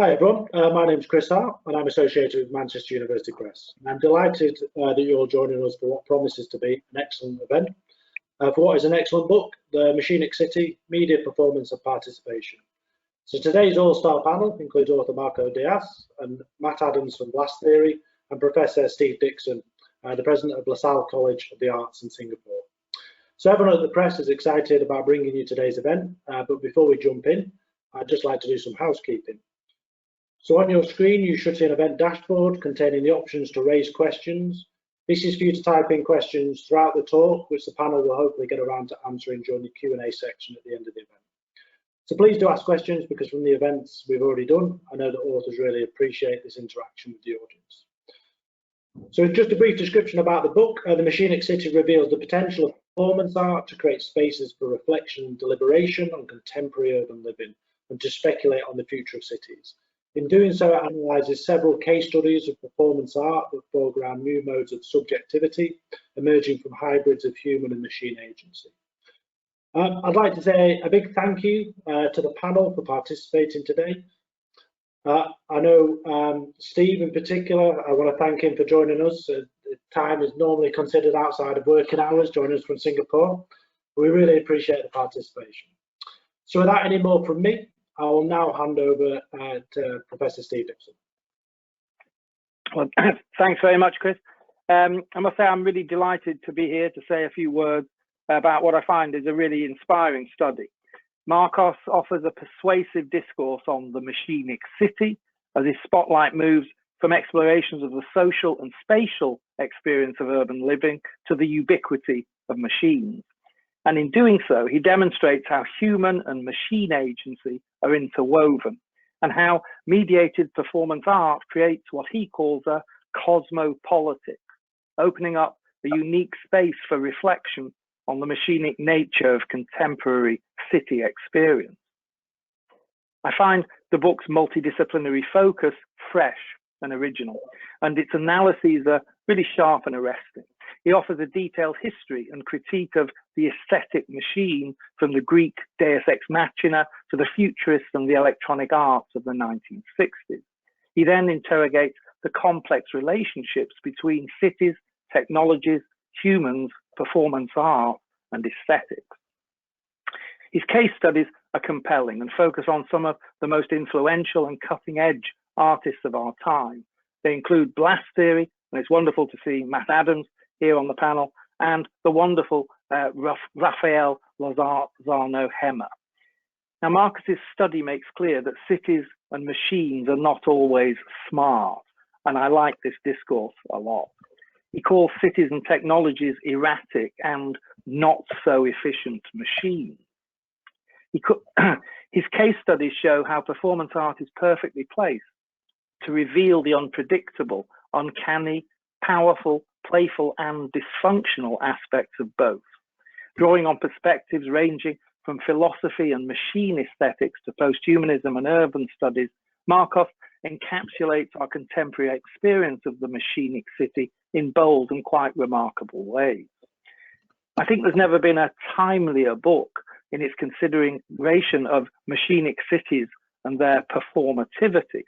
Hi everyone, my name is Chris Hart and I'm associated with Manchester University Press. And I'm delighted that you're all joining us for what promises to be an excellent event. For what is an excellent book, the Machinic City, Media, Performance and Participation. So today's all-star panel includes author Marco Diaz and Matt Adams from Blast Theory and Professor Steve Dixon, the President of LaSalle College of the Arts in Singapore. So everyone at the press is excited about bringing you today's event, but before we jump in, I'd just like to do some housekeeping. So on your screen, you should see an event dashboard containing the options to raise questions. This is for you to type in questions throughout the talk, which the panel will hopefully get around to answering during the Q&A section at the end of the event. So please do ask questions because from the events we've already done, I know that authors really appreciate this interaction with the audience. So just a brief description about the book. The Machinic City reveals the potential of performance art to create spaces for reflection and deliberation on contemporary urban living and to speculate on the future of cities. In doing so, it analyses several case studies of performance art that foreground new modes of subjectivity emerging from hybrids of human and machine agency. I'd like to say a big thank you to the panel for participating today. I know Steve in particular, I want to thank him for joining us. Time is normally considered outside of working hours, joining us from Singapore. We really appreciate the participation. So without any more from me, I will now hand over to Professor Steve Dixon. Well, thanks very much, Chris. I must say I'm really delighted to be here to say a few words about what I find is a really inspiring study. Marcos offers a persuasive discourse on the Machinic City as his spotlight moves from explorations of the social and spatial experience of urban living to the ubiquity of machines. And in doing so, he demonstrates how human and machine agency are interwoven and how mediated performance art creates what he calls a cosmopolitics, opening up a unique space for reflection on the machinic nature of contemporary city experience. I find the book's multidisciplinary focus fresh and original, and its analyses are really sharp and arresting. He offers a detailed history and critique of the aesthetic machine from the Greek Deus Ex Machina to the futurists and the electronic arts of the 1960s. He then interrogates the complex relationships between cities, technologies, humans, performance art, and aesthetics. His case studies are compelling and focus on some of the most influential and cutting-edge artists of our time. They include Blast Theory, and it's wonderful to see Matt Adams here on the panel, and the wonderful Rafael Lozano-Hemmer. Now, Marcus's study makes clear that cities and machines are not always smart, and I like this discourse a lot. He calls cities and technologies erratic and not so efficient machines. His case studies show how performance art is perfectly placed to reveal the unpredictable, uncanny, powerful, playful, and dysfunctional aspects of both. Drawing on perspectives ranging from philosophy and machine aesthetics to posthumanism and urban studies, Marcos encapsulates our contemporary experience of the Machinic City in bold and quite remarkable ways. I think there's never been a timelier book in its consideration of machinic cities and their performativity.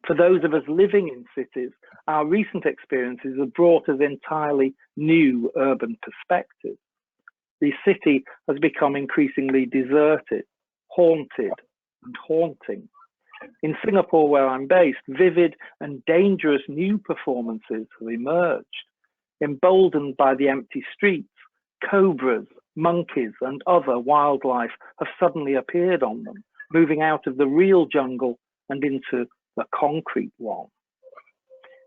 For those of us living in cities, our recent experiences have brought us entirely new urban perspectives. The city has become increasingly deserted, haunted, and haunting. In Singapore, where I'm based, vivid and dangerous new performances have emerged. Emboldened by the empty streets, cobras, monkeys, and other wildlife have suddenly appeared on them, moving out of the real jungle and into the concrete one.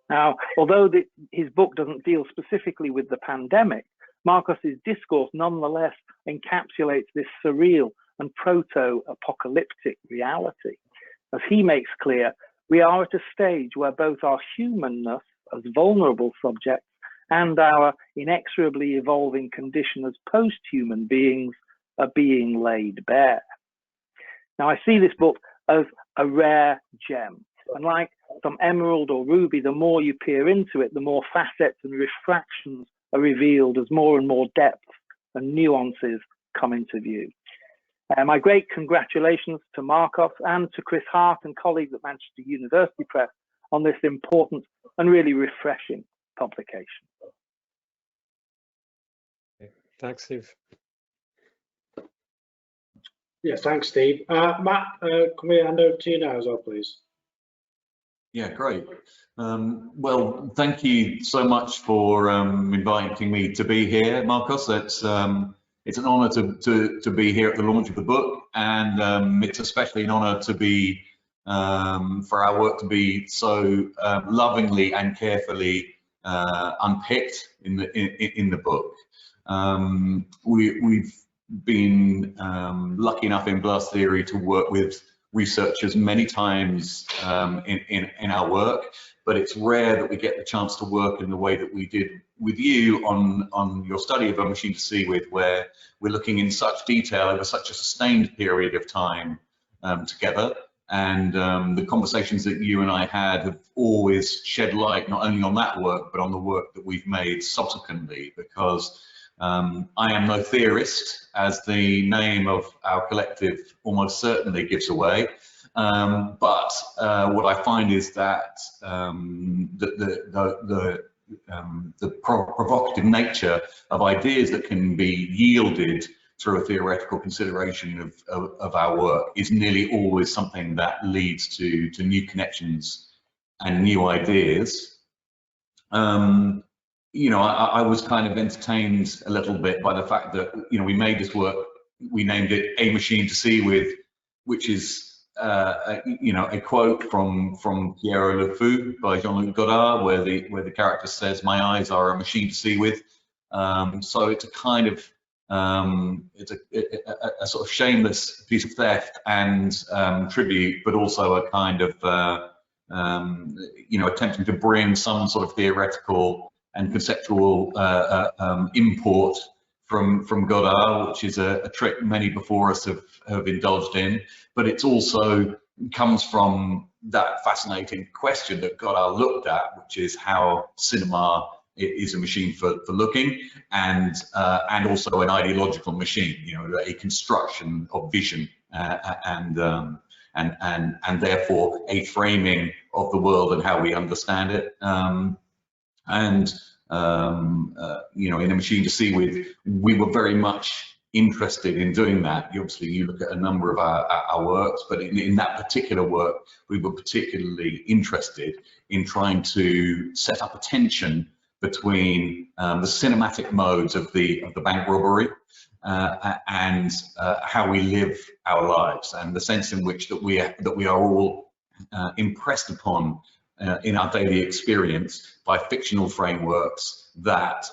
Now, although his book doesn't deal specifically with the pandemic, Marcos's discourse nonetheless encapsulates this surreal and proto-apocalyptic reality. As he makes clear, we are at a stage where both our humanness as vulnerable subjects and our inexorably evolving condition as post-human beings are being laid bare. Now, I see this book as a rare gem. And like some emerald or ruby, the more you peer into it, the more facets and refractions are revealed as more and more depth and nuances come into view. My great congratulations to Markos and to Chris Hart and colleagues at Manchester University Press on this important and really refreshing publication. Thanks, Steve. Yes, thanks, Steve. Matt, can we hand over to you now as well, please? Yeah, great. Well, thank you so much for inviting me to be here, Markos. It's an honour to be here at the launch of the book, and it's especially an honour to be for our work to be so lovingly and carefully unpicked in the book. We've been lucky enough in Blast Theory to work with researchers many times in our work, but it's rare that we get the chance to work in the way that we did with you on your study of A Machine to See With, where we're looking in such detail over such a sustained period of time together. And the conversations that you and I had have always shed light not only on that work, but on the work that we've made subsequently, because I am no theorist, as the name of our collective almost certainly gives away. But what I find is that the provocative nature of ideas that can be yielded through a theoretical consideration of our work is nearly always something that leads to new connections and new ideas. You know, I was kind of entertained a little bit by the fact that, you know, we made this work, we named it A Machine to See With, which is, you know, a quote from Pierrot Le Fou by Jean-Luc Godard, where the character says, "My eyes are a machine to see with." So it's a kind of, it's a sort of shameless piece of theft and tribute, but also a kind of, you know, attempting to bring some sort of theoretical and conceptual import from Godard, which is a trick many before us have indulged in, but it's also comes from that fascinating question that Godard looked at, which is how cinema is a machine for looking, and also an ideological machine, you know, a construction of vision, and therefore a framing of the world and how we understand it. You know, in A Machine to See With, we were very much interested in doing that. Obviously, you look at a number of our works, but in that particular work, we were particularly interested in trying to set up a tension between the cinematic modes of the bank robbery and how we live our lives, and the sense in which that we are all impressed upon in our daily experience by fictional frameworks that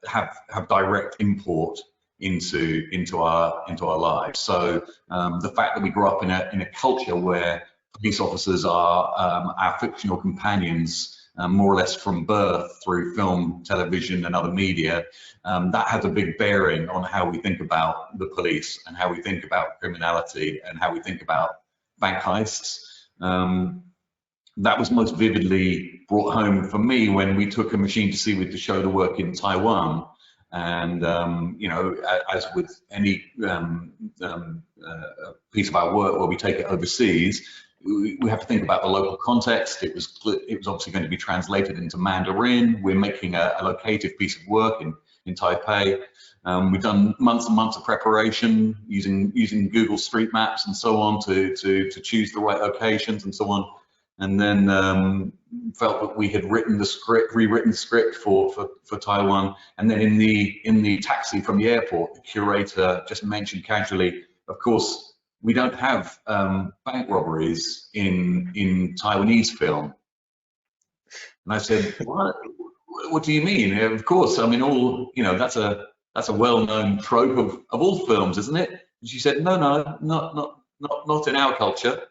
have direct import into our lives. So the fact that we grew up in a culture where police officers are our fictional companions, more or less from birth through film, television, and other media, that has a big bearing on how we think about the police and how we think about criminality and how we think about bank heists. That was most vividly brought home for me when we took A Machine to See With to show the work in Taiwan. And you know, as with any piece of our work where we take it overseas, we have to think about the local context. It was obviously going to be translated into Mandarin. We're making a locative piece of work in Taipei. We've done months and months of preparation using Google Street Maps and so on to choose the right locations and so on. And then felt that we had rewritten the script for Taiwan. And then in the taxi from the airport, the curator just mentioned casually, of course, we don't have bank robberies in Taiwanese film. And I said, what do you mean? Of course, I mean, all, you know, that's a well-known trope of all films, isn't it? And she said, no, not in our culture.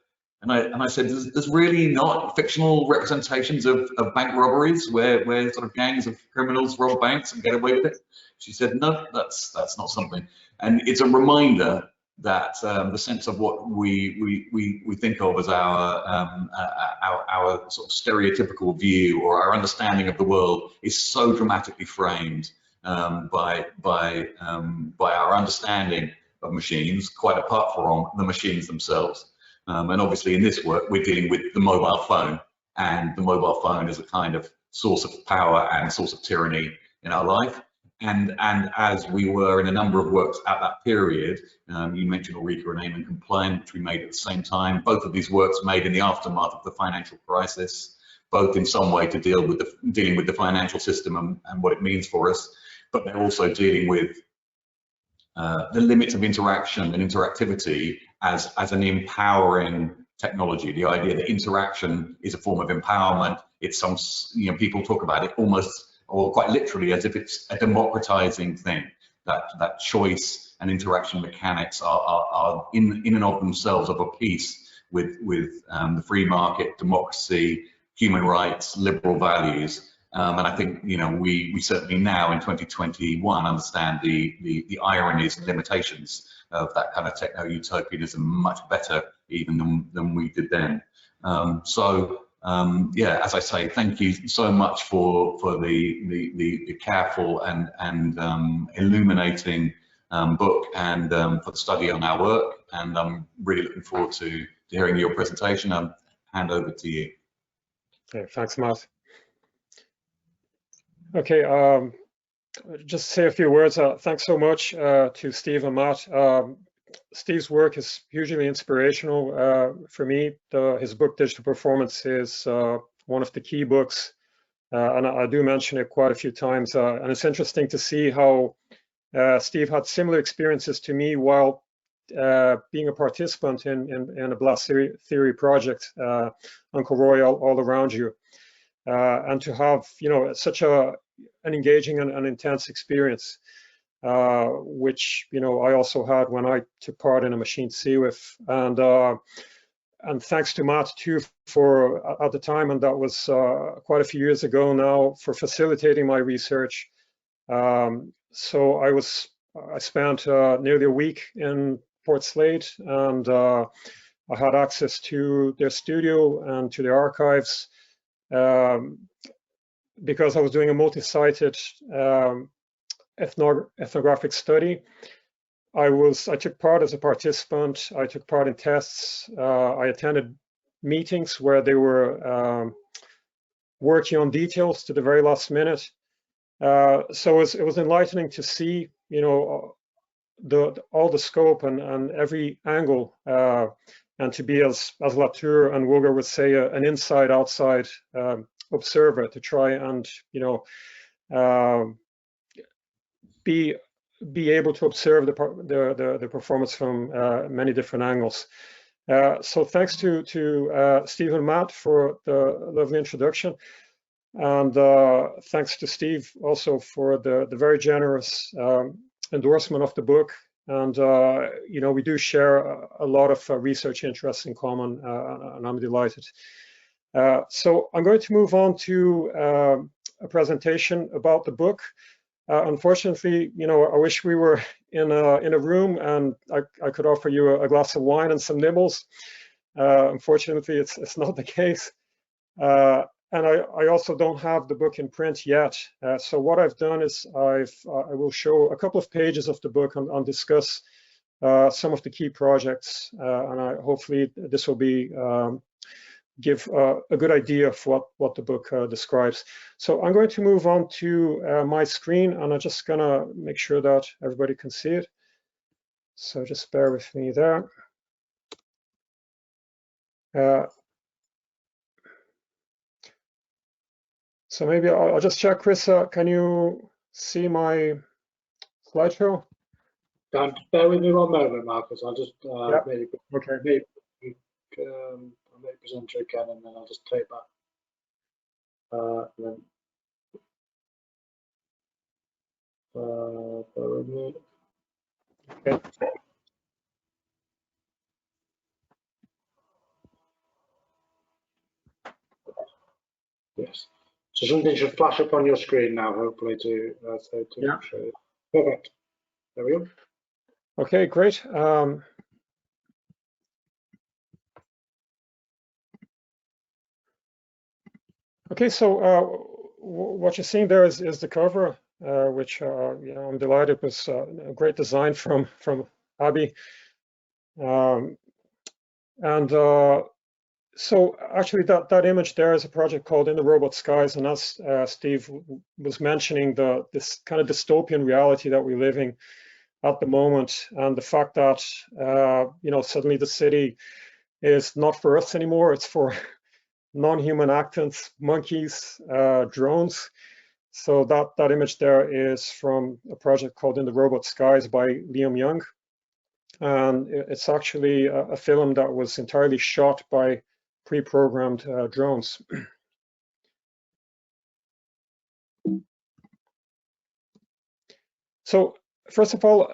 And I said, there's really not fictional representations of bank robberies where sort of gangs of criminals rob banks and get away with it. She said, no, that's not something. And it's a reminder that the sense of what we think of as our sort of stereotypical view or our understanding of the world is so dramatically framed by our understanding of machines, quite apart from the machines themselves. And obviously in this work, we're dealing with the mobile phone, and the mobile phone is a kind of source of power and source of tyranny in our life. And as we were in a number of works at that period, you mentioned Ulrika and Eamon Compliant, which we made at the same time. Both of these works made in the aftermath of the financial crisis, both in some way to dealing with the financial system and what it means for us, but they're also dealing with the limits of interaction and interactivity as an empowering technology. The idea that interaction is a form of empowerment. It's some, people talk about it almost, or quite literally, as if it's a democratizing thing. That choice and interaction mechanics are in and of themselves of a piece with the free market, democracy, human rights, liberal values. And I think, we certainly now in 2021 understand the ironies and limitations of that kind of techno-utopianism much better even than we did then. Yeah, as I say, thank you so much for the careful and illuminating book and for the study on our work. And I'm really looking forward to hearing your presentation. I'll hand over to you. Okay, thanks, Matt. Okay, just say a few words. Thanks so much to Steve and Matt. Steve's work is hugely inspirational for me. His book, Digital Performance, is one of the key books, and I do mention it quite a few times. And it's interesting to see how Steve had similar experiences to me while being a participant in a blast theory project, Uncle Roy, all around you. And to have, such an engaging and intense experience, which, I also had when I took part in a machine CWIF. And thanks to Matt too for, at the time, and that was quite a few years ago now, for facilitating my research. So I spent nearly a week in Port Slade, and I had access to their studio and to their archives. Because I was doing a multi-sited ethnographic study. I took part as a participant. I took part in tests. I attended meetings where they were working on details to the very last minute. So it was enlightening to see, all the scope and every angle, and to be, as Latour and Woger would say, an inside-outside observer, to try and be able to observe the performance from many different angles. So thanks to Steve and Matt for the lovely introduction, and thanks to Steve also for the very generous endorsement of the book. And we do share a lot of research interests in common, and I'm delighted. So I'm going to move on to a presentation about the book. Unfortunately, I wish we were in a room and I could offer you a glass of wine and some nibbles. Unfortunately, it's not the case. And I also don't have the book in print yet. So what I've done is I will show a couple of pages of the book and discuss some of the key projects. And hopefully this will give a good idea of what the book describes. So I'm going to move on to my screen, and I'm just gonna make sure that everybody can see it. So just bear with me there. So maybe I'll just check, Chris, can you see my slideshow? Bear with me one moment, Marcus. I'll just Yep. maybe I'll make presenter again, and then I'll just take that. And then bear with me. Okay. Yes. So something should flash up on your screen now, hopefully, to Yeah. show you. Perfect. There we go. Okay, great. Okay, so what you're seeing there is the cover, which I'm delighted was a great design from Abby. So actually that image there is a project called In the Robot Skies, and as Steve was mentioning, this kind of dystopian reality that we're living at the moment, and the fact that suddenly the city is not for us anymore, it's for non-human actants, monkeys, drones. So that image there is from a project called In the Robot Skies by Liam Young, and it's actually a film that was entirely shot by pre-programmed drones. So first of all,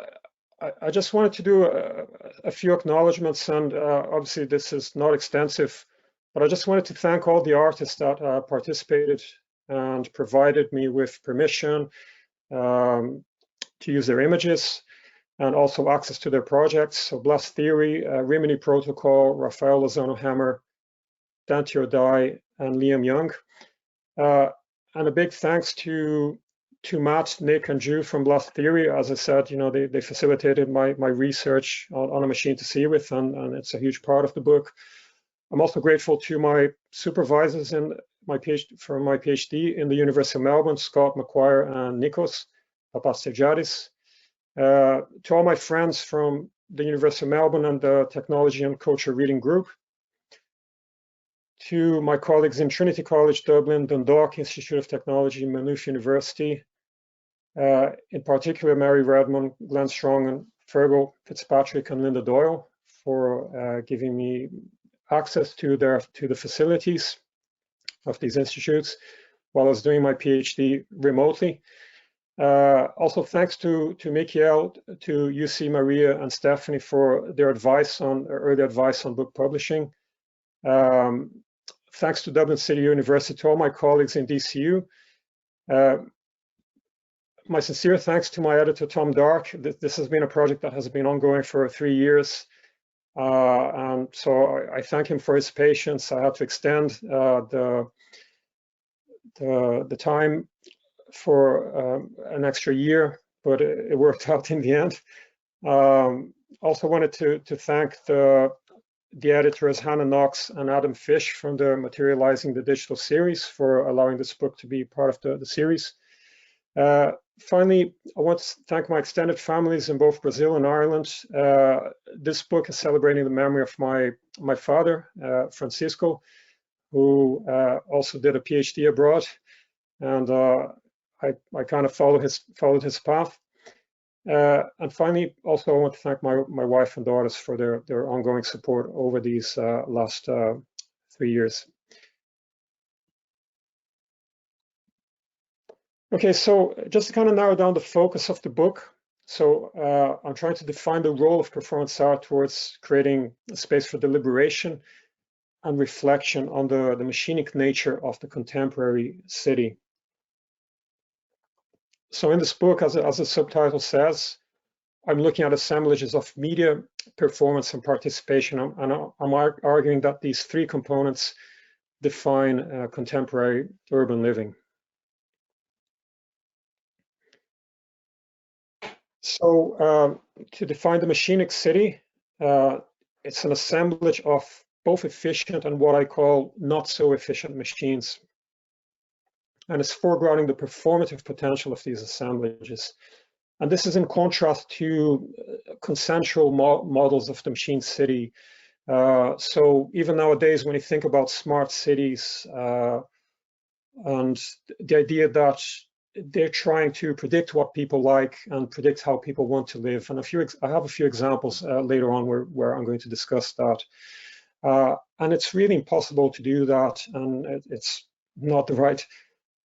I just wanted to do a few acknowledgements, and obviously this is not extensive, but I just wanted to thank all the artists that participated and provided me with permission to use their images and also access to their projects. So Blast Theory, Rimini Protokoll, Rafael, Lozano-Hemmer, Dante O'Dye, and Liam Young. And a big thanks to Matt, Nick, and Drew from Blast Theory. As I said, they facilitated my research on A Machine to See With, and it's a huge part of the book. I'm also grateful to my supervisors in my PhD in the University of Melbourne, Scott McQuire and Nikos Papastegidis. To all my friends from the University of Melbourne and the Technology and Culture Reading Group. To my colleagues in Trinity College, Dublin, Dundalk Institute of Technology, Maynooth University, in particular Mary Redmond, Glenn Strong, and Fergal Fitzpatrick and Linda Doyle for giving me access to the facilities of these institutes while I was doing my PhD remotely. Also thanks to Michael, to UC Maria and Stephanie for their early advice on book publishing. Thanks to Dublin City University, to all my colleagues in DCU. My sincere thanks to my editor, Tom Dark. This has been a project that has been ongoing for 3 years. And so I thank him for his patience. I had to extend the time for an extra year, but it worked out in the end. Also wanted to thank the editors Hannah Knox and Adam Fish from the Materializing the Digital series for allowing this book to be part of the series. Finally, I want to thank my extended families in both Brazil and Ireland. This book is celebrating the memory of my father, Francisco, who also did a PhD abroad, and I kind of followed his path. And finally, also I want to thank my wife and daughters for their ongoing support over these last 3 years. Okay, so just to kind of narrow down the focus of the book. So I'm trying to define the role of performance art towards creating a space for deliberation and reflection on the machinic nature of the contemporary city. So in this book, as the subtitle says, I'm looking at assemblages of media, performance, and participation. And I'm arguing that these three components define contemporary urban living. So to define the Machinic City, it's an assemblage of both efficient and what I call not so efficient machines. And it's foregrounding the performative potential of these assemblages. And this is in contrast to consensual models of the machine city. So even nowadays, when you think about smart cities and the idea that they're trying to predict what people like and predict how people want to live. And I have a few examples later on where I'm going to discuss that. And it's really impossible to do that, and it's not the right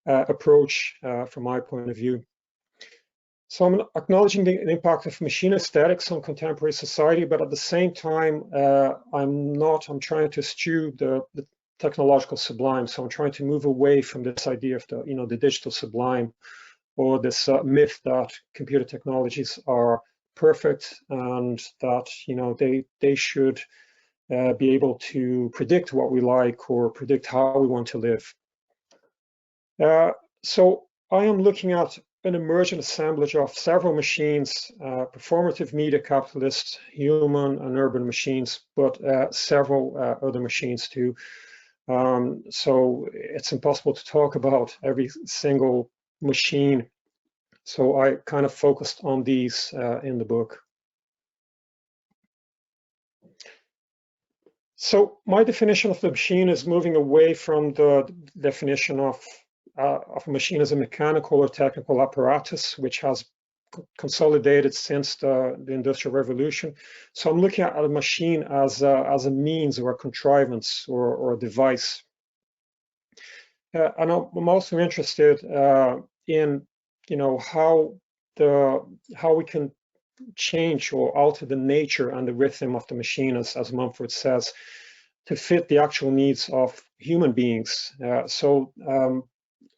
approach from my point of view. So I'm acknowledging the impact of machine aesthetics on contemporary society, but at the same time, I'm trying to eschew the technological sublime. So I'm trying to move away from this idea of the digital sublime, or this myth that computer technologies are perfect and that they should be able to predict what we like or predict how we want to live. So I am looking at an emergent assemblage of several machines, performative media capitalists, human and urban machines, but several other machines too. So it's impossible to talk about every single machine. So I kind of focused on these in the book. So my definition of the machine is moving away from the definition of a machine as a mechanical or technical apparatus, which has consolidated since the Industrial Revolution. So I'm looking at a machine as a means or a contrivance or a device. And I'm also interested in, how we can change or alter the nature and the rhythm of the machine, as Mumford says, to fit the actual needs of human beings. So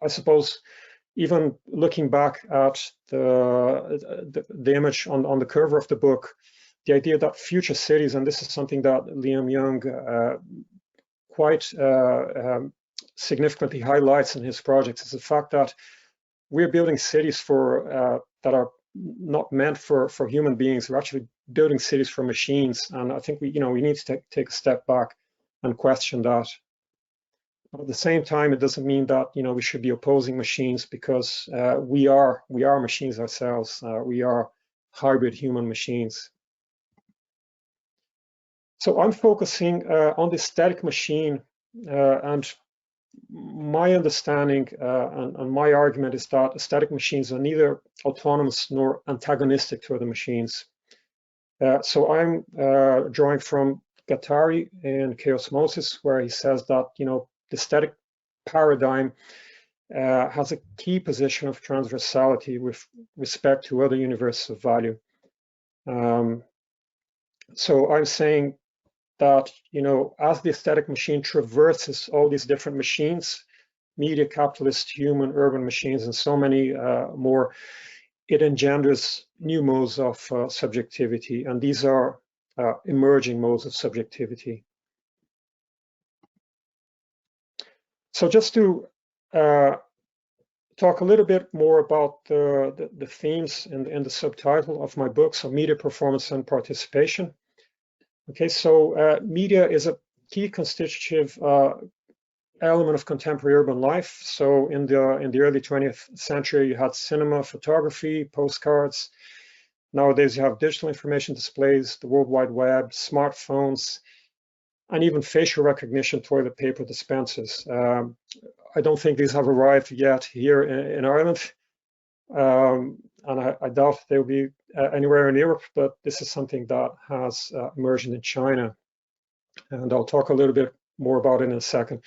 I suppose even looking back at the image on the cover of the book, the idea that future cities, and this is something that Liam Young quite significantly highlights in his projects, is the fact that we're building cities that are not meant for human beings. We're actually building cities for machines, and I think we need to take a step back and question that. But at the same time, it doesn't mean that we should be opposing machines, because we are machines ourselves. We are hybrid human machines. So I'm focusing on the static machine, and my understanding and my argument is that static machines are neither autonomous nor antagonistic to other machines. So I'm drawing from Guattari in Chaosmosis, where he says that the static paradigm has a key position of transversality with respect to other universes of value. So I'm saying that as the static machine traverses all these different machines, media, capitalist, human, urban machines, and so many more, it engenders new modes of subjectivity, and these are emerging modes of subjectivity. So just to talk a little bit more about the themes in the subtitle of my book, so media, performance, and participation. Okay, so media is a key constitutive element of contemporary urban life. So in the early 20th century, you had cinema, photography, postcards. Nowadays, you have digital information displays, the World Wide Web, smartphones, and even facial recognition toilet paper dispensers. I don't think these have arrived yet here in Ireland, and I doubt they will be anywhere in Europe, but this is something that has emerged in China, and I'll talk a little bit more about it in a second.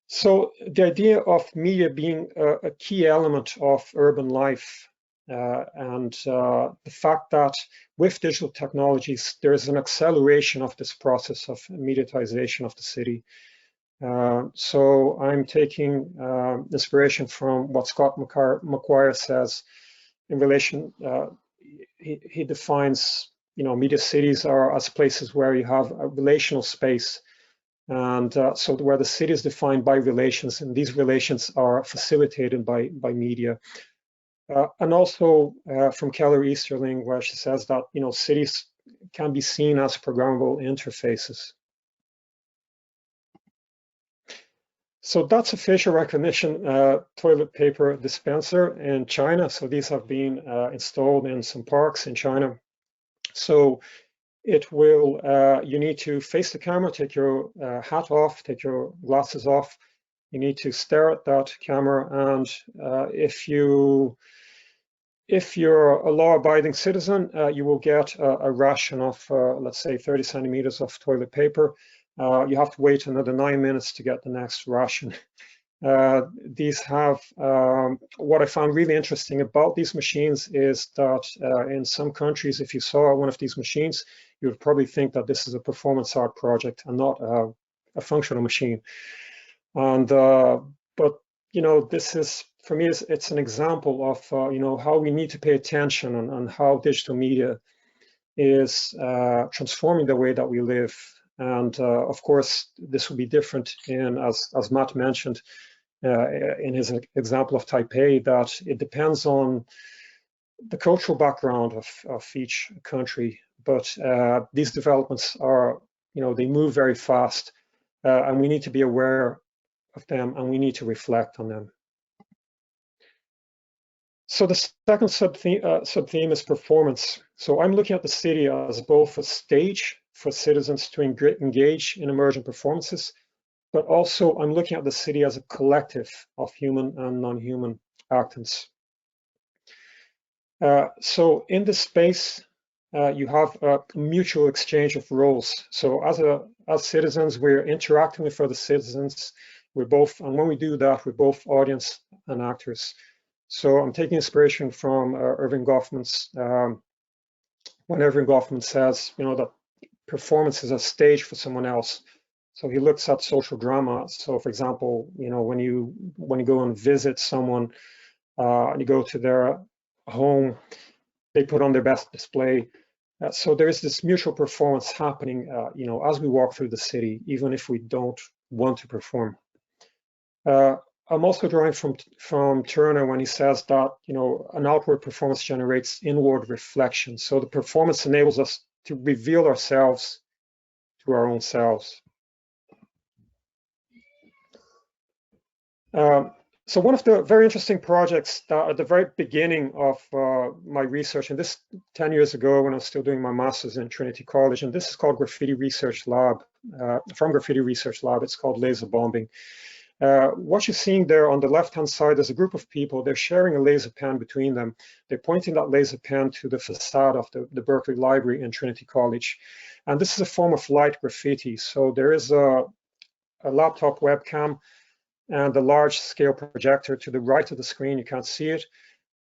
So the idea of media being a key element of urban life, and the fact that with digital technologies, there is an acceleration of this process of mediatization of the city. So I'm taking inspiration from what Scott McQuire says in relation. He defines, media cities are as places where you have a relational space, and so where the city is defined by relations, and these relations are facilitated by media. And also from Keller Easterling, where she says that cities can be seen as programmable interfaces. So that's a facial recognition toilet paper dispenser in China. So these have been installed in some parks in China. So it will, you need to face the camera, take your hat off, take your glasses off. You need to stare at that camera, and if you're a law-abiding citizen, you will get a ration of, let's say, 30 centimeters of toilet paper. You have to wait another 9 minutes to get the next ration. These have, what I found really interesting about these machines is that in some countries, if you saw one of these machines, you would probably think that this is a performance art project and not a functional machine. And but this is, for me, it's an example of how we need to pay attention and how digital media is transforming the way that we live. And of course, this will be different in, as Matt mentioned, in his example of Taipei, that it depends on the cultural background of each country, but these developments are, they move very fast, and we need to be aware of them, and we need to reflect on them. So the second sub-theme is performance. So I'm looking at the city as both a stage for citizens to engage in emergent performances, but also I'm looking at the city as a collective of human and non-human actants. So in this space, you have a mutual exchange of roles. So as citizens, we're interacting with other citizens. And when we do that, we're both audience and actors. So I'm taking inspiration from Erving Goffman's, when Erving Goffman says, that performance is a stage for someone else. So he looks at social drama. So for example, when you go and visit someone, and you go to their home, they put on their best display. So there is this mutual performance happening, as we walk through the city, even if we don't want to perform. I'm also drawing from Turner when he says that, an outward performance generates inward reflection. So the performance enables us to reveal ourselves to our own selves. So one of the very interesting projects that at the very beginning of my research, and this 10 years ago when I was still doing my master's in Trinity College, and this is called Graffiti Research Lab, from Graffiti Research Lab, it's called Laser Bombing. What you're seeing there on the left-hand side is a group of people. They're sharing a laser pen between them. They're pointing that laser pen to the facade of the Berkeley Library in Trinity College. And this is a form of light graffiti. So there is a laptop webcam and a large-scale projector to the right of the screen. You can't see it.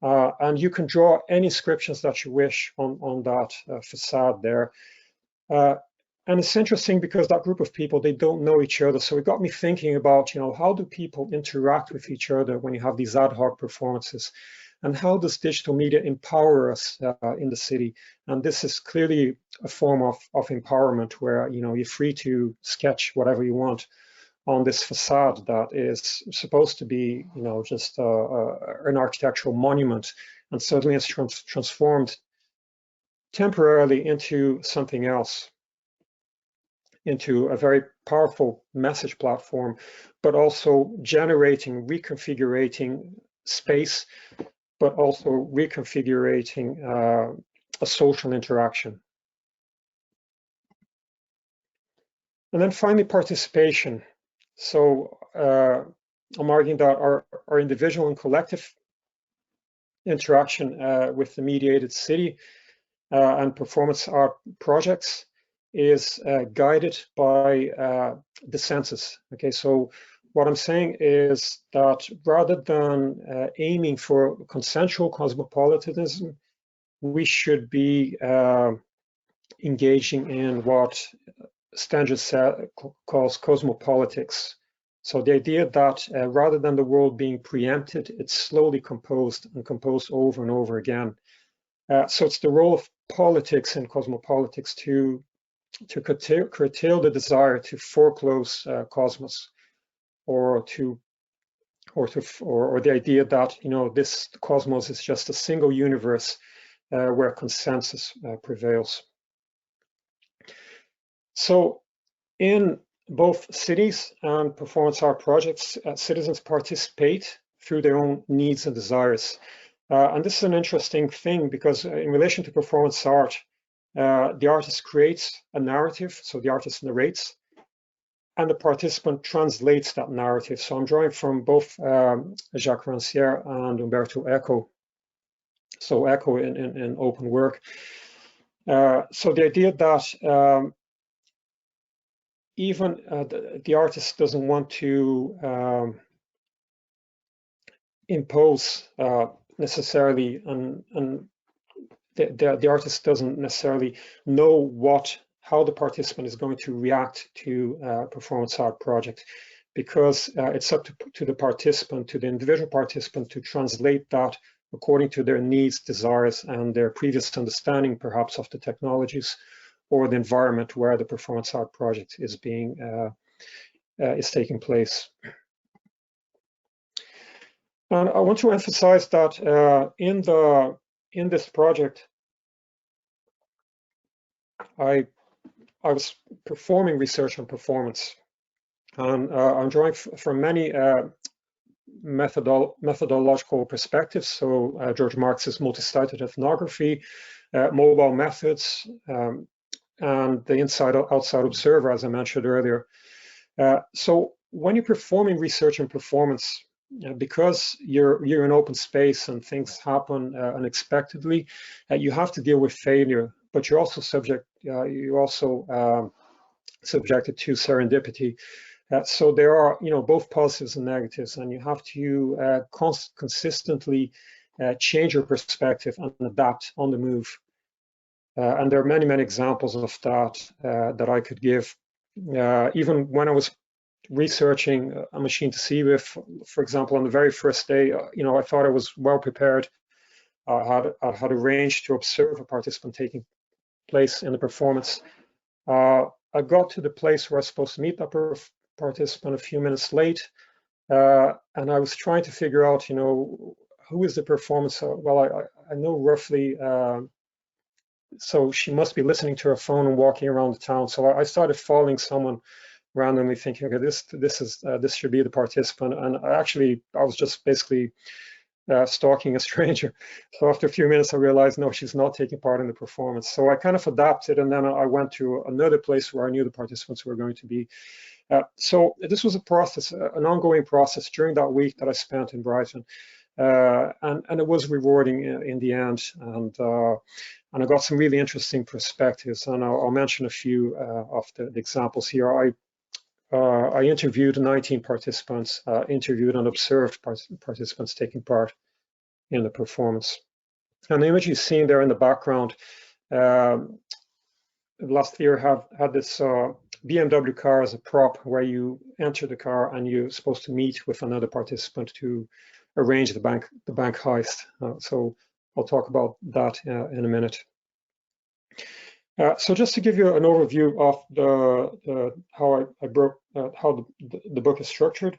And you can draw any inscriptions that you wish on that facade there. And it's interesting because that group of people, they don't know each other. So it got me thinking about, how do people interact with each other when you have these ad hoc performances? And how does digital media empower us in the city? And this is clearly a form of empowerment where, you're free to sketch whatever you want on this facade that is supposed to be, just an architectural monument, and suddenly it's transformed temporarily into something else, into a very powerful message platform, but also reconfigurating space, but also reconfigurating a social interaction. And then finally, participation. So I'm arguing that our individual and collective interaction with the mediated city and performance art projects is guided by the senses. Okay, so what I'm saying is that rather than aiming for consensual cosmopolitanism, we should be engaging in what Stanges calls cosmopolitics. So the idea that rather than the world being preempted, it's slowly composed and composed over and over again. So it's the role of politics and cosmopolitics to curtail the desire to foreclose cosmos, or the idea that this cosmos is just a single universe where consensus prevails. So in both cities and performance art projects, citizens participate through their own needs and desires. And this is an interesting thing because in relation to performance art, the artist creates a narrative, so the artist narrates, and the participant translates that narrative. So I'm drawing from both Jacques Rancière and Umberto Eco. So Eco in open work. So the idea that even the artist doesn't want to impose necessarily, and the artist doesn't necessarily know how the participant is going to react to a performance art project, because it's up to the participant, to the individual participant, to translate that according to their needs, desires, and their previous understanding, perhaps, of the technologies or the environment where the performance art project is taking place. And I want to emphasize that in this project, I was performing research on performance, and I'm drawing from many methodological perspectives. So George Marx's multi-sited ethnography, mobile methods, and the inside-outside observer, as I mentioned earlier. So when you're performing research and performance, because you're in open space and things happen unexpectedly, you have to deal with failure, but you're also subjected to serendipity. So there are, both positives and negatives, and you have to consistently change your perspective and adapt on the move. And there are many, many examples of that that I could give. Even when I was researching a machine to see with, for example, on the very first day, I thought I was well prepared. I had arranged to observe a participant taking place in the performance. I got to the place where I was supposed to meet that participant a few minutes late, and I was trying to figure out, who is the performance? Well, I know roughly. So she must be listening to her phone and walking around the town. So I started following someone randomly, thinking, okay, this should be the participant. And I was just basically stalking a stranger. So after a few minutes, I realized, no, she's not taking part in the performance. So I kind of adapted, and then I went to another place where I knew the participants were going to be. So this was a process, an ongoing process during that week that I spent in Brighton. And it was rewarding in the end. And I got some really interesting perspectives, and I'll mention a few of the examples here. I interviewed 19 participants, interviewed and observed participants taking part in the performance. And the image you've seen there in the background, last year had this BMW car as a prop, where you enter the car and you're supposed to meet with another participant to arrange the bank heist. So I'll talk about that in a minute. So just to give you an overview of how the book is structured.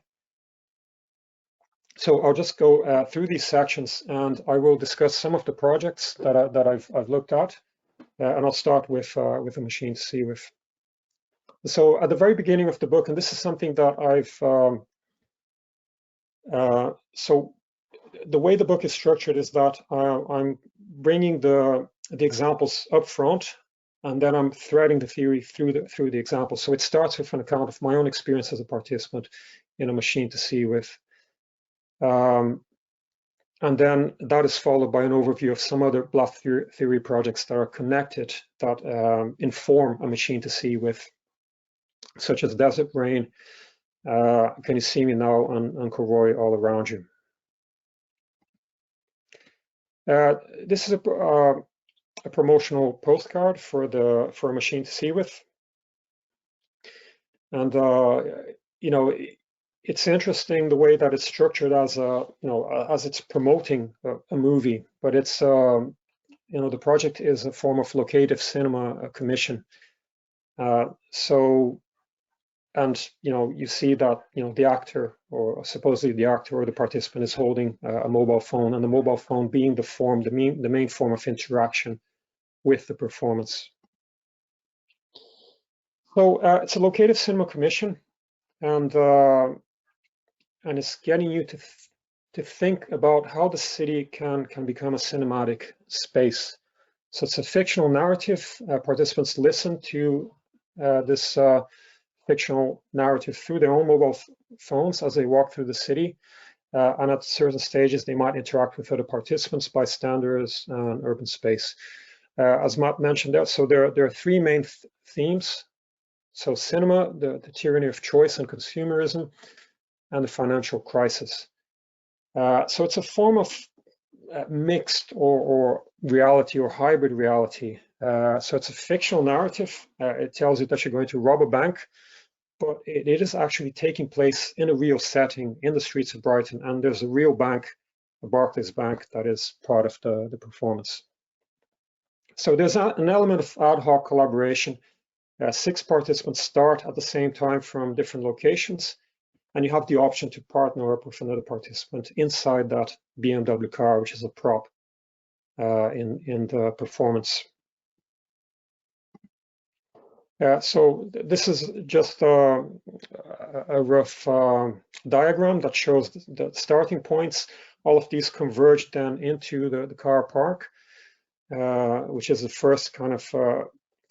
So I'll just go through these sections, and I will discuss some of the projects that I've looked at, and I'll start with a machine to see with. So at the very beginning of the book, and this is something that I've so the way the book is structured is that I'm bringing the examples up front, and then I'm threading the theory through the examples. So it starts with an account of my own experience as a participant in a machine to see with, and then that is followed by an overview of some other bluff theory projects that are connected, that inform a machine to see with, such as Desert Rain, Can You See Me Now, and Uncle Roy All Around You. This is a promotional postcard for a machine to see with, and it's interesting the way that it's structured as it's promoting a movie, but it's the project is a form of locative cinema commission. So, and you see that the actor, or supposedly the actor or the participant, is holding a mobile phone, and the mobile phone being the main form of interaction with the performance. So it's a locative cinema commission, and it's getting you to think about how the city can become a cinematic space. So it's a fictional narrative. Participants listen to this fictional narrative through their own mobile phones as they walk through the city. And at certain stages, they might interact with other participants, bystanders, and urban space. As Matt mentioned there, so there are three main themes. So cinema, the tyranny of choice and consumerism, and the financial crisis. So it's a form of mixed or reality or hybrid reality. So it's a fictional narrative. It tells you that you're going to rob a bank, but it is actually taking place in a real setting in the streets of Brighton, and there's a real bank, a Barclays Bank, that is part of the performance. So there's an element of ad hoc collaboration. 6 participants start at the same time from different locations, and you have the option to partner up with another participant inside that BMW car, which is a prop in the performance. So this is just a rough diagram that shows the starting points. All of these converge then into the car park, which is the first kind of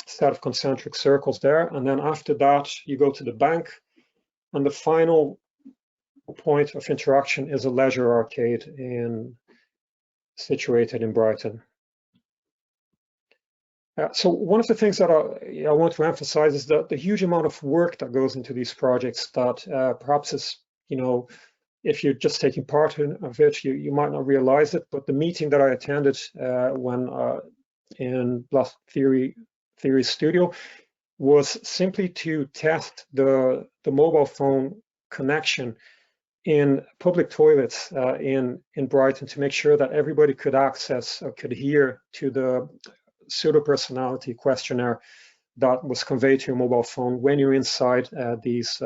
set of concentric circles there. And then after that, you go to the bank, and the final point of interaction is a leisure arcade situated in Brighton. So one of the things that I want to emphasize is that the huge amount of work that goes into these projects that perhaps is, if you're just taking part of it, you might not realize it, but the meeting that I attended when in Blast Theory Studio was simply to test the mobile phone connection in public toilets in Brighton to make sure that everybody could access or could adhere to the pseudo-personality questionnaire that was conveyed to your mobile phone when you're inside these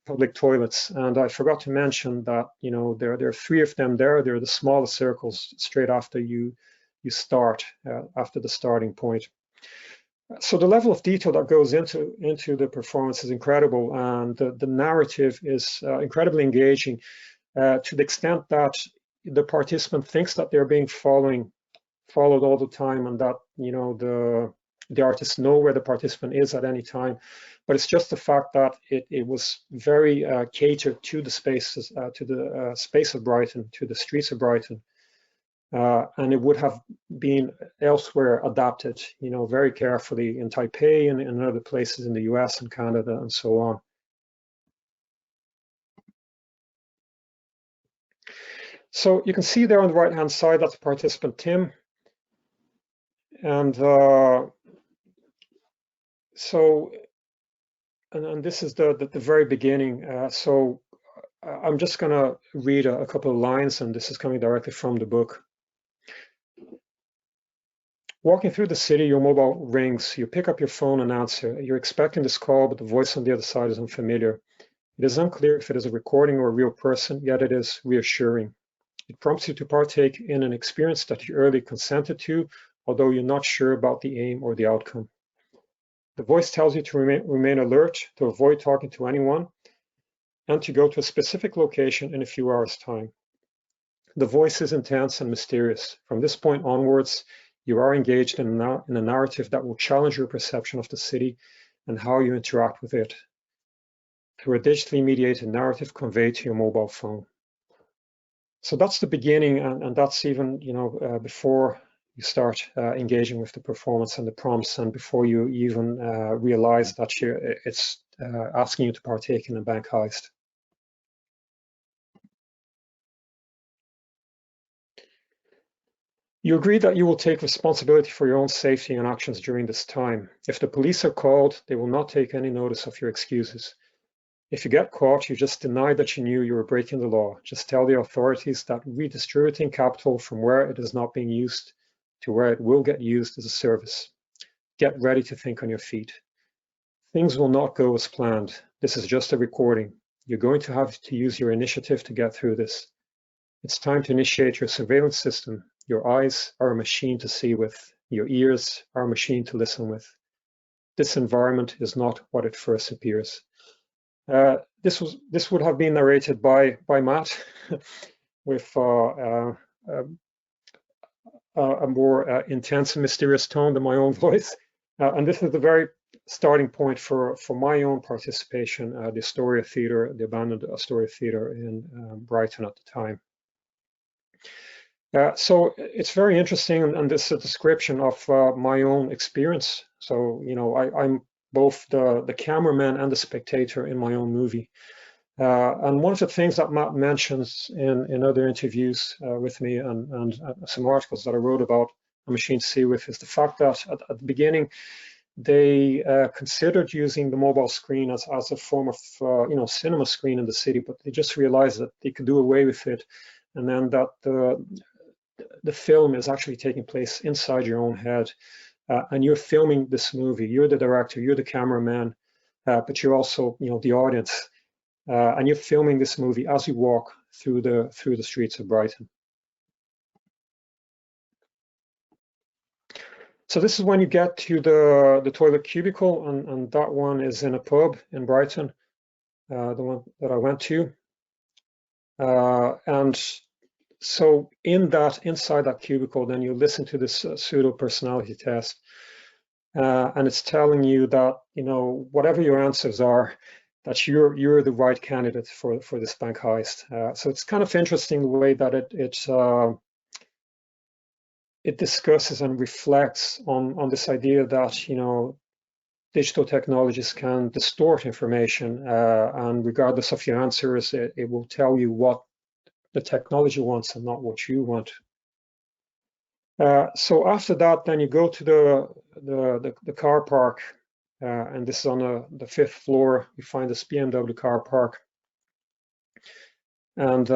public toilets. And I forgot to mention that there are 3 of them there. They're the smallest circles straight after you start, after the starting point. So the level of detail that goes into the performance is incredible, and the narrative is incredibly engaging to the extent that the participant thinks that they're being followed all the time, and that the artists know where the participant is at any time. But it's just the fact that it was very catered to the spaces, to the space of Brighton, to the streets of Brighton. And it would have been elsewhere adapted, very carefully in Taipei and in other places in the US and Canada and so on. So you can see there on the right-hand side, that's participant Tim. And and this is the very beginning. So I'm just going to read a couple of lines, and this is coming directly from the book. Walking through the city, your mobile rings. You pick up your phone and answer. You're expecting this call, but the voice on the other side is unfamiliar. It is unclear if it is a recording or a real person, yet it is reassuring. It prompts you to partake in an experience that you early consented to, although you're not sure about the aim or the outcome. The voice tells you to remain alert, to avoid talking to anyone, and to go to a specific location in a few hours' time. The voice is intense and mysterious. From this point onwards, you are engaged in a narrative that will challenge your perception of the city and how you interact with it through a digitally mediated narrative conveyed to your mobile phone. So that's the beginning, and that's even before you start engaging with the performance and the prompts, and before you even realize that it's asking you to partake in a bank heist. You agree that you will take responsibility for your own safety and actions during this time. If the police are called, they will not take any notice of your excuses. If you get caught, you just deny that you knew you were breaking the law. Just tell the authorities that redistributing capital from where it is not being used to where it will get used is a service. Get ready to think on your feet. Things will not go as planned. This is just a recording. You're going to have to use your initiative to get through this. It's time to initiate your surveillance system. Your eyes are a machine to see with. Your ears are a machine to listen with. This environment is not what it first appears. This would have been narrated by Matt with a more intense and mysterious tone than my own voice. And this is the very starting point for my own participation, the Astoria Theatre, the abandoned Astoria Theatre in Brighton at the time. So it's very interesting, and this is a description of my own experience. So, I'm both the cameraman and the spectator in my own movie. And one of the things that Matt mentions in other interviews with me and some articles that I wrote about A Machine to See With is the fact that at the beginning, they considered using the mobile screen as a form of, cinema screen in the city, but they just realized that they could do away with it. And then that the film is actually taking place inside your own head, and you're filming this movie. You're the director, you're the cameraman, but you're also, the audience. and you're filming this movie as you walk through the streets of Brighton. So this is when you get to the toilet cubicle, and that one is in a pub in Brighton, the one that I went to. And so inside that cubicle, then you listen to this pseudo personality test, and it's telling you that, you know, whatever your answers are, that you're the right candidate for this bank heist. So it's kind of interesting the way that it discusses and reflects on this idea that, you know, digital technologies can distort information, and regardless of your answers, it will tell you what the technology wants and not what you want. So after that, then you go to the car park, and this is on the 5th floor. You find this BMW car park, and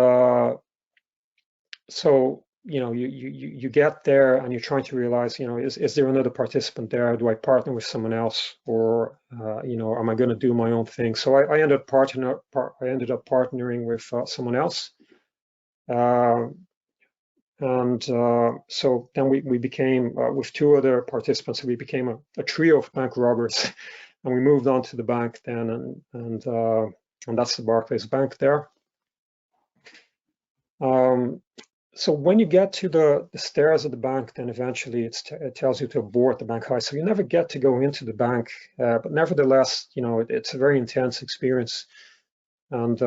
so, you know, you get there and you're trying to realize, you know, is there another participant there? Do I partner with someone else, or you know, am I going to do my own thing? So I ended up partnering with someone else, and so then we became with 2 other participants. We became a trio of bank robbers, and we moved on to the bank then, and that's the Barclays Bank there. So when you get to the stairs of the bank, then eventually it tells you to abort the bank heist. So you never get to go into the bank, but nevertheless, you know, it's a very intense experience, and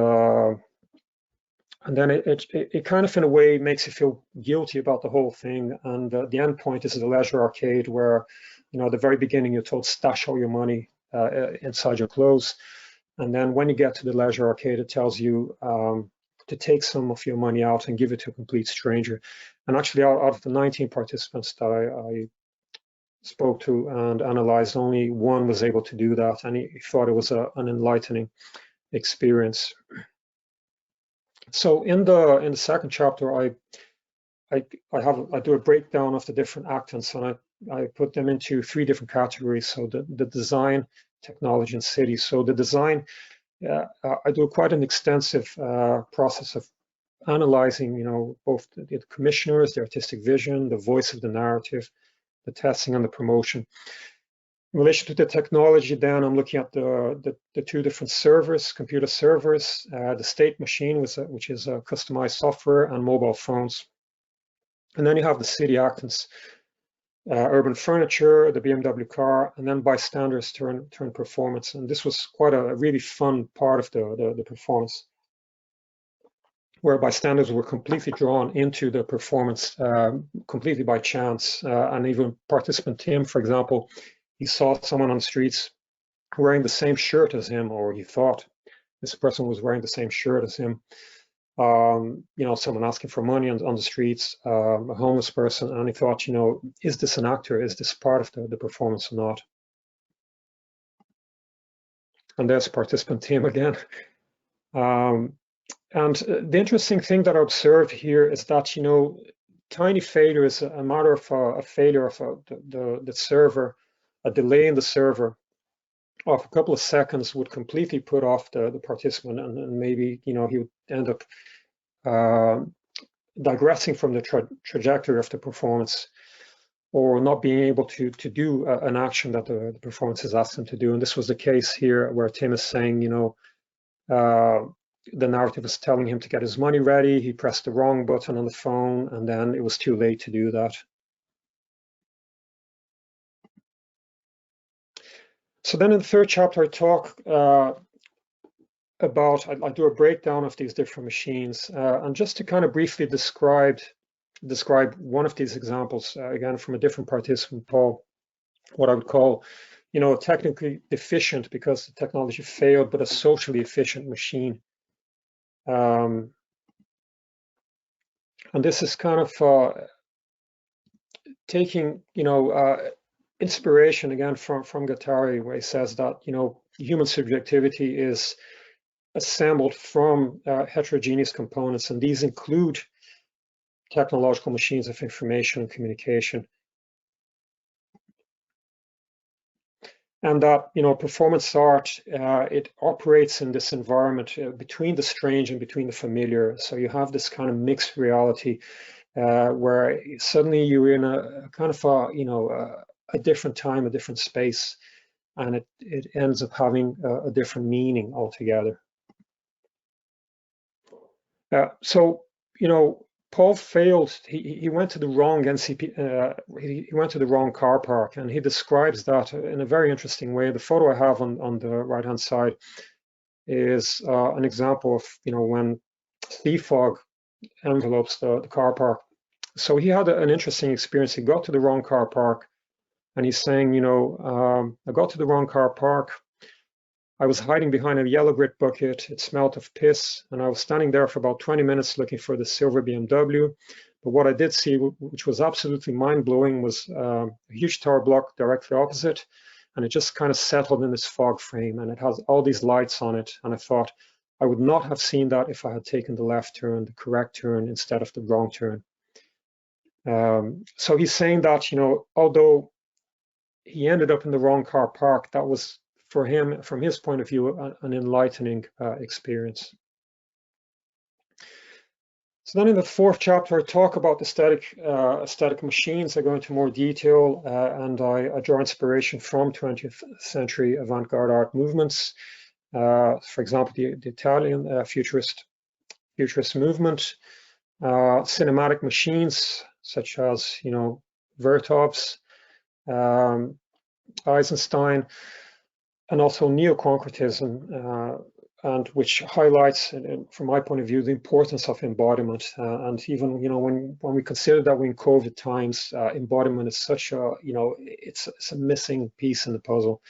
then it kind of in a way makes you feel guilty about the whole thing. And the end point is the leisure arcade, where, you know, at the very beginning you're told stash all your money inside your clothes, and then when you get to the leisure arcade, it tells you to take some of your money out and give it to a complete stranger. And actually, out of the 19 participants that I spoke to and analyzed, only 1 was able to do that, and he thought it was an enlightening experience. So in the 2nd chapter, I do a breakdown of the different actants, and I put them into 3 different categories. So the design, technology, and city. So the design, I do quite an extensive process of analyzing, you know, both the commissioners, the artistic vision, the voice of the narrative, the testing, and the promotion. In relation to the technology, then I'm looking at the 2 different servers, computer servers, the state machine, which is a customized software, and mobile phones. And then you have the city actants, urban furniture, the BMW car, and then bystanders turn performance. And this was quite a really fun part of the performance, where bystanders were completely drawn into the performance completely by chance. And even participant Tim, for example, he saw someone on the streets wearing the same shirt as him, or he thought this person was wearing the same shirt as him. You know, someone asking for money on the streets, a homeless person, and he thought, you know, is this an actor? Is this part of the performance or not? And there's participant Tim again. And the interesting thing that I observed here is that, you know, tiny failure is a matter of a failure of the server, a delay in the server of a couple of seconds would completely put off the participant, and maybe, you know, he would end up digressing from the trajectory of the performance, or not being able to do an action that the performance has asked him to do. And this was the case here, where Tim is saying, you know, the narrative is telling him to get his money ready. He pressed the wrong button on the phone, and then it was too late to do that. So then in the 3rd chapter, I talk about, I do a breakdown of these different machines, and just to kind of briefly describe one of these examples, again, from a different participant, Paul, what I would call, you know, technically efficient because the technology failed, but a socially efficient machine. And this is kind of taking, you know, inspiration again from Guattari, where he says that, you know, human subjectivity is assembled from heterogeneous components, and these include technological machines of information and communication. and that, you know, performance art, it operates in this environment between the strange and between the familiar. So you have this kind of mixed reality where suddenly you're in a kind of a, you know, a different time, a different space, and it ends up having a different meaning altogether. So, you know, Paul failed. He went to the wrong NCP. He went to the wrong car park, and he describes that in a very interesting way. The photo I have on the right-hand side is an example of, you know, when sea fog envelopes the car park. So he had an interesting experience. He got to the wrong car park, and he's saying, you know, I got to the wrong car park. I was hiding behind a yellow grit bucket. It smelled of piss, and I was standing there for about 20 minutes looking for the silver BMW. But what I did see, which was absolutely mind-blowing, was a huge tower block directly opposite, and it just kind of settled in this fog frame, and it has all these lights on it. And I thought I would not have seen that if I had taken the left turn, the correct turn, instead of the wrong turn. So he's saying that, you know, although he ended up in the wrong car park, that was, for him, from his point of view, an enlightening experience. So then in the fourth chapter, I talk about aesthetic machines. I go into more detail, and I draw inspiration from 20th century avant-garde art movements. For example, the Italian futurist movement, cinematic machines such as, you know, Vertovs, Eisenstein, and also neo-concretism, and which highlights, from my point of view, the importance of embodiment. And even, you know, when we consider that we're in COVID times, embodiment is such a, you know, it's a missing piece in the puzzle.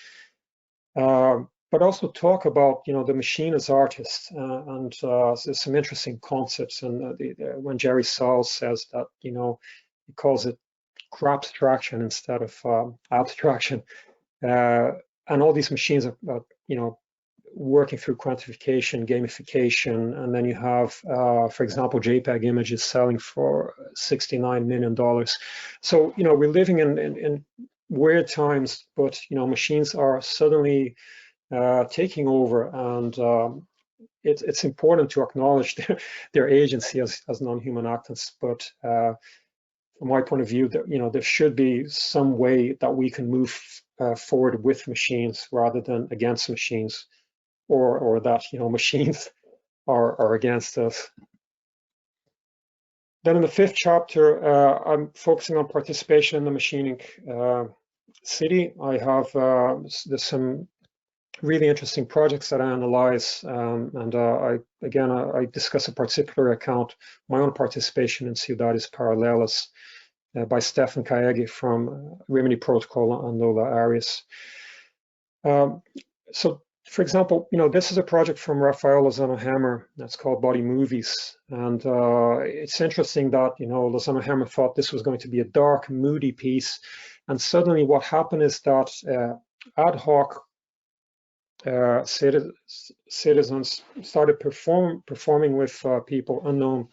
But also talk about, you know, the machine as artists, and there's some interesting concepts. And when Jerry Sall says that, you know, he calls it crapstraction instead of abstraction. And all these machines are, you know, working through quantification, gamification, and then you have, for example, JPEG images selling for $69 million. So, you know, we're living in weird times, but, you know, machines are suddenly taking over, and it's important to acknowledge their agency as non-human actants. But from my point of view, that, you know, there should be some way that we can move forward with machines rather than against machines, or that, you know, machines are against us. Then in the fifth chapter, I'm focusing on participation in the Machinic City. I have there's some really interesting projects that I analyze, and I discuss a particular account, my own participation in Ciudades Paralelas by Stefan Kaegi from Rimini Protokoll and Lola Arias. So, for example, you know, this is a project from Rafael Lozano-Hemmer that's called Body Movies, and it's interesting that, you know, Lozano-Hemmer thought this was going to be a dark, moody piece, and suddenly what happened is that ad hoc citizens started performing with people unknown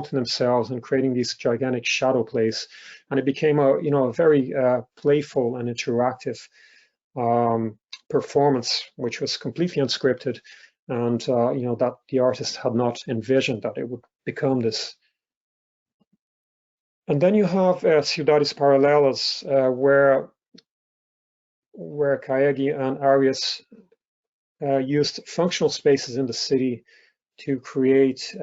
to themselves, and creating these gigantic shadow plays, and it became a, you know, a very playful and interactive performance, which was completely unscripted, and you know, that the artist had not envisioned that it would become this. And then you have Ciudades Paralelas, where Kaegi and Arias used functional spaces in the city to create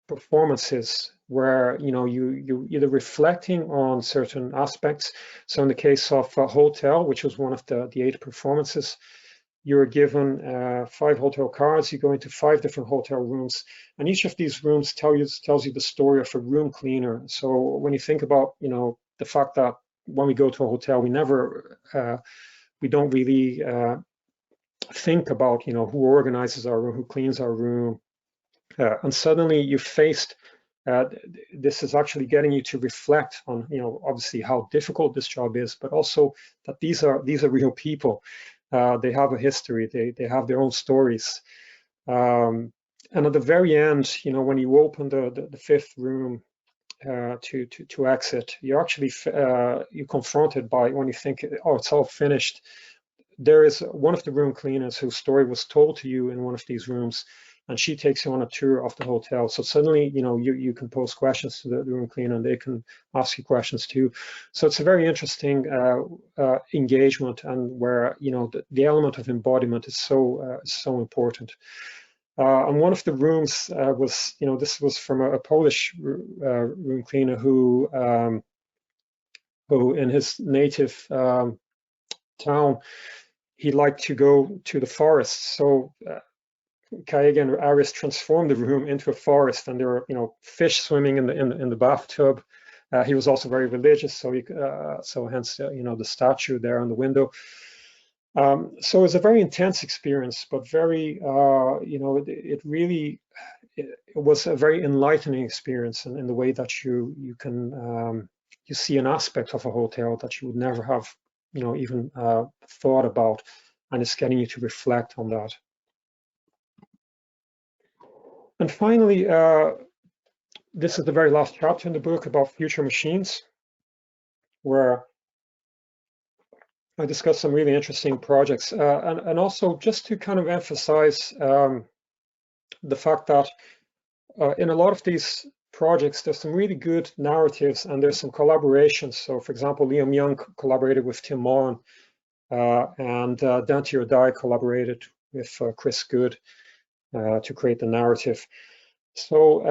performances where, you know, you either reflecting on certain aspects. So in the case of a hotel, which was one of the 8 performances, you're given 5 hotel cards. You go into 5 different hotel rooms, and each of these rooms tells you the story of a room cleaner. So when you think about, you know, the fact that when we go to a hotel, we don't really think about, you know, who organizes our room, who cleans our room, and suddenly you're faced. This is actually getting you to reflect on, you know, obviously how difficult this job is, but also that these are real people. They have a history. They have their own stories. And at the very end, you know, when you open the 5th room, to exit, you're actually you're confronted by, when you think, oh, it's all finished, there is one of the room cleaners whose story was told to you in one of these rooms, and she takes you on a tour of the hotel. So suddenly, you know, you can pose questions to the room cleaner, and they can ask you questions too. So it's a very interesting engagement, and where, you know, the element of embodiment is so important. And one of the rooms was, you know, this was from a Polish room cleaner who in his native town, he liked to go to the forest. So Kayega and Aris transformed the room into a forest, and there were, you know, fish swimming in the bathtub. He was also very religious, so so hence you know, the statue there on the window. So it was a very intense experience, but very you know, it really was a very enlightening experience in the way that you can you see an aspect of a hotel that you would never have, you know, even thought about, and it's getting you to reflect on that. And finally, this is the very last chapter in the book about future machines, where I discussed some really interesting projects, and also just to kind of emphasize the fact that in a lot of these projects, there's some really good narratives, and there's some collaborations. So, for example, Liam Young collaborated with Tim Maughan, and Dante O'Dai collaborated with Chris Good to create the narrative. So,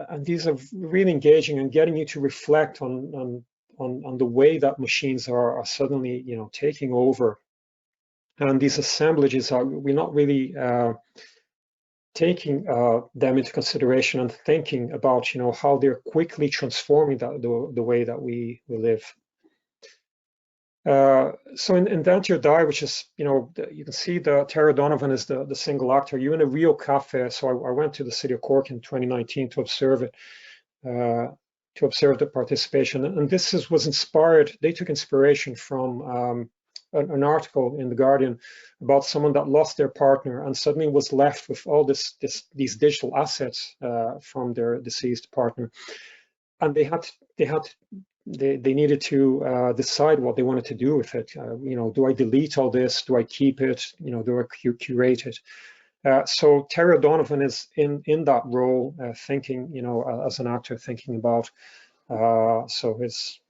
and these are really engaging and getting you to reflect on the way that machines are suddenly, you know, taking over. And these assemblages we're not really taking them into consideration and thinking about, you know, how they're quickly transforming the way that we live. So in Dante O'Dai, which is, you know, you can see the Terry Donovan is the single actor. You're in a real cafe. So I went to the city of Cork in 2019 to observe it, to observe the participation. And this was inspired, they took inspiration from an article in The Guardian about someone that lost their partner and suddenly was left with all these digital assets from their deceased partner. And they needed to decide what they wanted to do with it. You know, do I delete all this? Do I keep it? You know, do I curate it? So Terry Donovan is in that role, thinking, you know, as an actor, thinking about. So his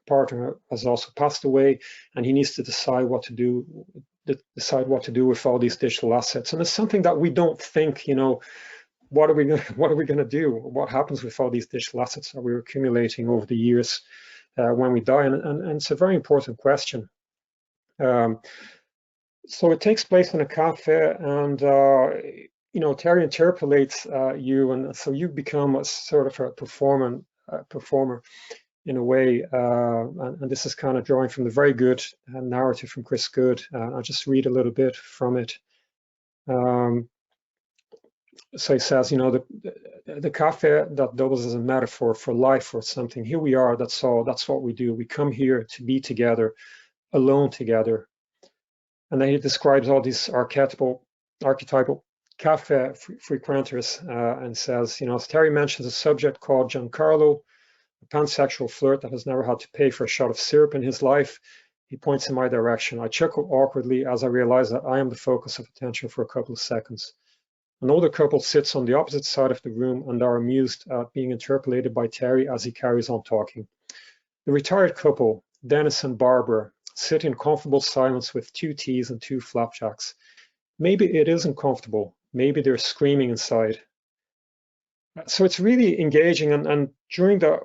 partner has also passed away, and he needs to decide what to do. With all these digital assets, and it's something that we don't think. You know, what are we going to do? What happens with all these digital assets that we're accumulating over the years when we die? And it's a very important question. So it takes place in a cafe, and you know, Terry interpolates you, and so you become a sort of a performer in a way. And this is kind of drawing from the very good narrative from Chris Good. I'll just read a little bit from it. So he says, you know, the cafe that doubles as a metaphor for life or something. Here we are. That's all. That's what we do. We come here to be together, alone together. And then he describes all these archetypal cafe frequenters and says, you know, as Terry mentions a subject called Giancarlo, a pansexual flirt that has never had to pay for a shot of syrup in his life. He points in my direction. I chuckle awkwardly as I realize that I am the focus of attention for a couple of seconds. An older couple sits on the opposite side of the room and are amused at being interpolated by Terry as he carries on talking. The retired couple, Dennis and Barbara, sit in comfortable silence with 2 teas and 2 flapjacks. Maybe it isn't comfortable. Maybe they're screaming inside. So it's really engaging, and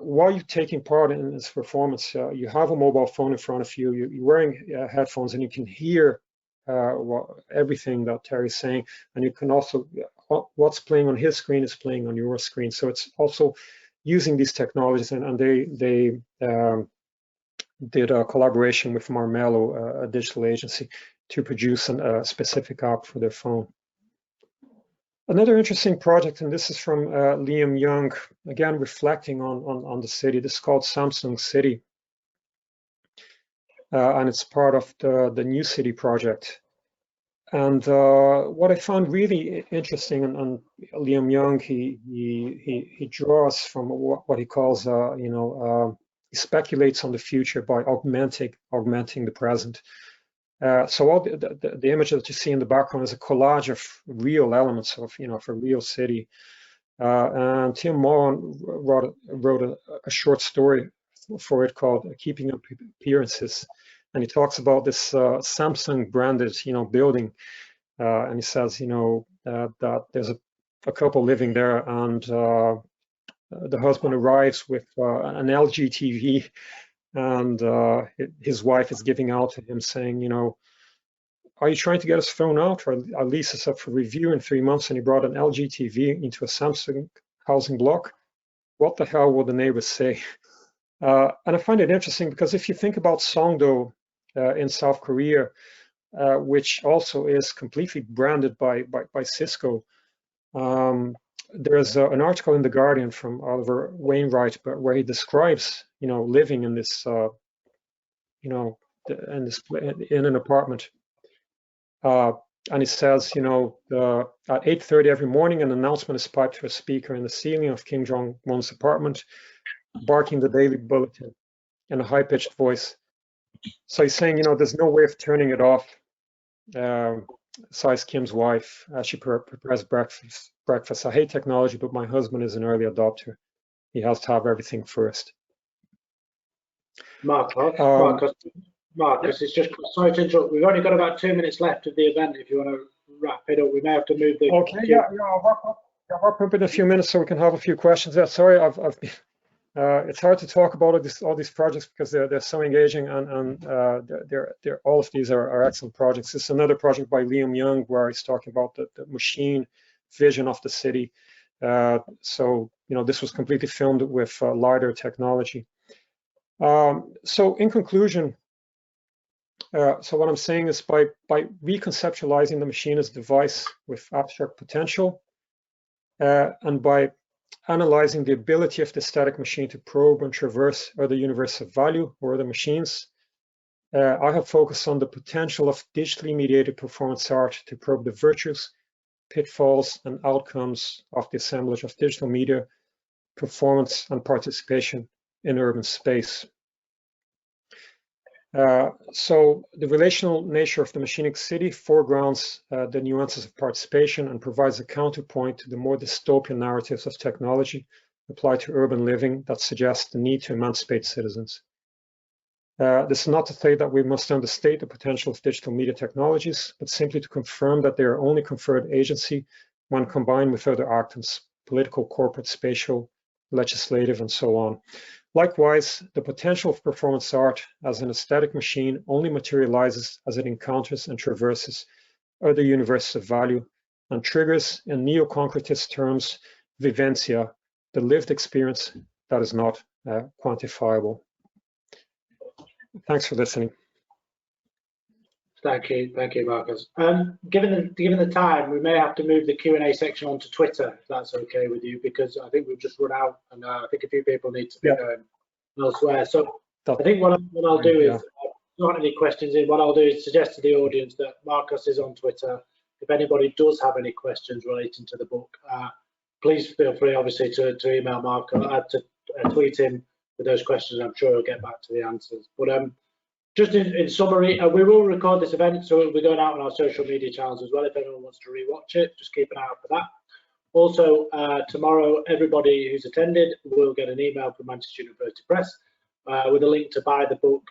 while you're taking part in this performance, you have a mobile phone in front of you, you're wearing headphones, and you can hear everything that Terry's saying, and you can also, what's playing on his screen is playing on your screen. So it's also using these technologies, and they did a collaboration with Marmello, a digital agency, to produce a specific app for their phone. Another interesting project, and this is from Liam Young, again reflecting on the city. This is called Samsung City, and it's part of the New City project. And what I found really interesting, and Liam Young, he draws from what he calls, he speculates on the future by augmenting the present. So all the image that you see in the background is a collage of real elements of a real city. And Tim Moran wrote a short story for it called "Keeping Up Appearances," and he talks about this Samsung branded building, and he says that there's a couple living there, and the husband arrives with an LG TV, and his wife is giving out to him saying, are you trying to get us thrown out, or our lease is up for review in 3 months, and he brought an LG TV into a Samsung housing block? What the hell will the neighbors say? And I find it interesting because if you think about Songdo in South Korea, which also is completely branded by Cisco, there's an article in The Guardian from Oliver Wainwright where he describes, living in this, in an apartment. And he says, at 8:30 every morning, an announcement is piped to a speaker in the ceiling of Kim Jong-un's apartment, barking the daily bulletin in a high-pitched voice. So he's saying, there's no way of turning it off. Says Kim's wife as she prepares breakfast. I hate technology, but my husband is an early adopter. He has to have everything first. Marcus, it's just, sorry to interrupt. We've only got about 2 minutes left of the event. If you want to wrap it up, we may have to move the. Okay, I'll wrap up in a few minutes so we can have a few questions. Yeah, sorry, I've been. It's hard to talk about all these projects because they're so engaging, and they're all of these are excellent projects. This is another project by Liam Young where he's talking about the machine vision of the city. So this was completely filmed with LiDAR technology. So in conclusion, so what I'm saying is by reconceptualizing the machine as a device with abstract potential, and by analyzing the ability of the static machine to probe and traverse other universes of value or other machines, I have focused on the potential of digitally mediated performance art to probe the virtues, pitfalls, and outcomes of the assemblage of digital media, performance, and participation in urban space. So the relational nature of the Machinic City foregrounds the nuances of participation and provides a counterpoint to the more dystopian narratives of technology applied to urban living that suggest the need to emancipate citizens. This is not to say that we must understate the potential of digital media technologies, but simply to confirm that they are only conferred agency when combined with other actants, political, corporate, spatial, legislative, and so on. Likewise, the potential of performance art as an aesthetic machine only materializes as it encounters and traverses other universes of value and triggers, in neo-concretist terms, vivencia, the lived experience that is not quantifiable. Thanks for listening. Thank you, Marcus. Given the time, we may have to move the Q&A section onto Twitter, if that's okay with you, because I think we've just run out, and I think a few people need to be going elsewhere. So I think what I'll do is, not any questions in, what I'll do is suggest to the audience that Marcus is on Twitter. If anybody does have any questions relating to the book, please feel free, obviously, to email Marcus, to tweet him with those questions. I'm sure he'll get back to the answers. But just in summary, we will record this event, so it'll be going out on our social media channels as well. If anyone wants to rewatch it, just keep an eye out for that. Also, tomorrow, everybody who's attended will get an email from Manchester University Press with a link to buy the book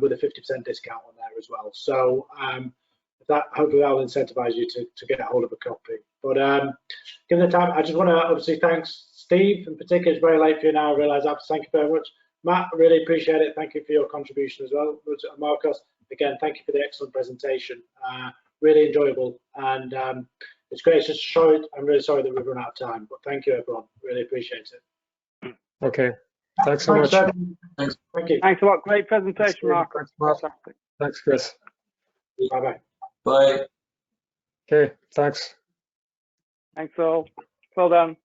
with a 50% discount on there as well. So that hopefully that will incentivize you to get a hold of a copy. But given the time, I just want to obviously thank Steve in particular. It's very late for you now, I realise that. Thank you very much. Matt, really appreciate it. Thank you for your contribution as well. Marcus, again, thank you for the excellent presentation. Really enjoyable, and it's great. It's just short. I'm really sorry that we've run out of time, but thank you, everyone. Really appreciate it. Okay. Thanks so much. Thanks. Thank you. Thanks a lot. Great presentation, Marcus. Thanks, Chris. Bye-bye. Bye. Okay, thanks. Thanks all. Well done.